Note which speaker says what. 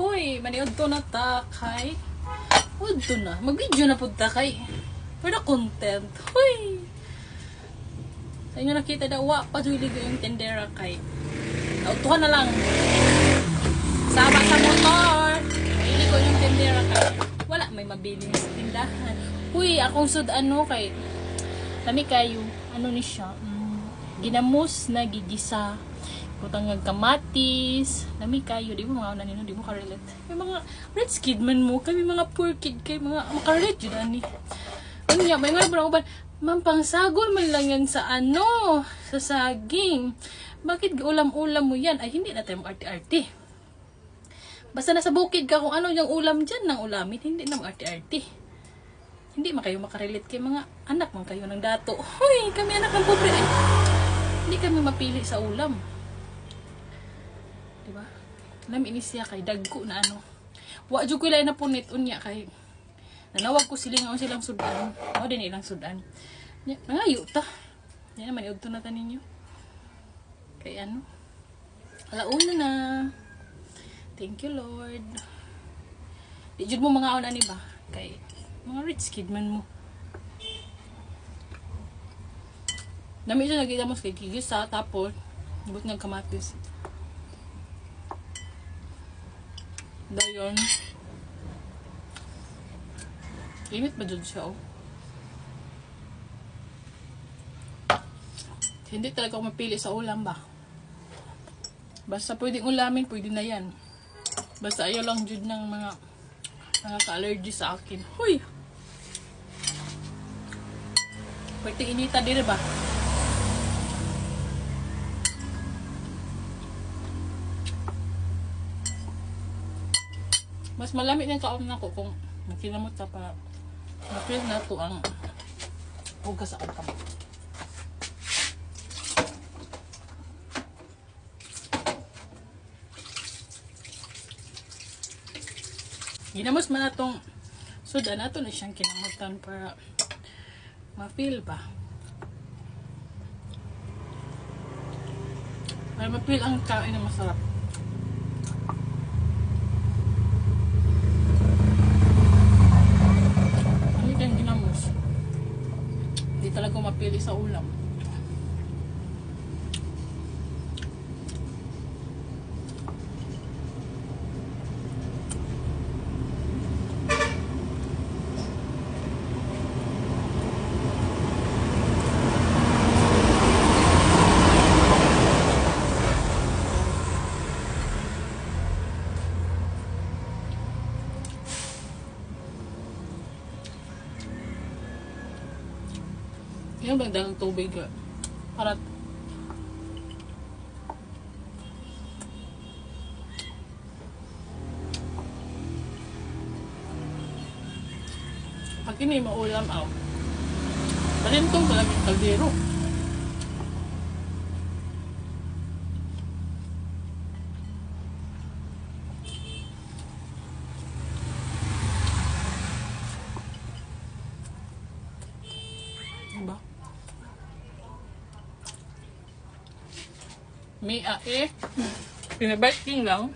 Speaker 1: Hoy, maniod to na ta kay. Udto na. Mag-video na pud ta kay. For the content. Hoy. Sa inyo nakita daw wa pa ligo yung tendera kay. Autuhan na lang. Sama sa motor. Iligo yung tendera kay. Wala may mabili sa tindahan. Uy, akong sud ano kay. Lami kayo. Ano ni siya? Ginamos na gigisa. Kutang kamatis. Lami kayo. Di mo mga una nino. Di mo ka-relate. May mga rich kid man mo. Kami mga poor kid kay mga makarelate yun ani. Ano niya? May nga ba mampangsagol man lang yan sa ano. Sa saging. Bakit ulam-ulam mo yan? Ay hindi na tayo arte-arte. Basta nasa bukid ka kung ano yung ulam dyan ng ulamin. Hindi na arte-arte. Hindi man kayo makarelate kay mga anak man kayo ng dato. Hoy, kami anak ng pobre. Ay, hindi kami mapili sa ulam. Diba? Alam inisya kay dagko na ano. Wa jud ko ilay na punit unya kay nanawag ko silang sudan. O din ilang sudan. Nangayo ta. Yan naman iudto na ta ninyo. Kay ano? Alauna na. Thank you Lord. Di jud mo mga una ni ba? Kay mga rich kid man mo. Dami siya nagkita mo kay kigisa tapos but nagkamatis. Dayon. Init ba dyan siya oh? Hindi talaga ako mapili sa ulam ba? Basta pwedeng ulamin, pwede na yan. Basta ayaw lang dyan ng mga ka-allergy sa akin. Huy! Pwede inita din ba? Mas malamig ng kaon na ko kung nakinamot ka pa. Na-feel na to ang hugas sa akong kamay. Ginamos man natong sudan nato na siyang kinamutan para ma-feel ba. Para ma-feel ang kain na masarap. Ano yung ginamos? Hindi talaga mapili sa ulam. Yan ba dalang tubig para pag ini maulam aw balintong talagang kaldero. Diba? May pinabaiking lang.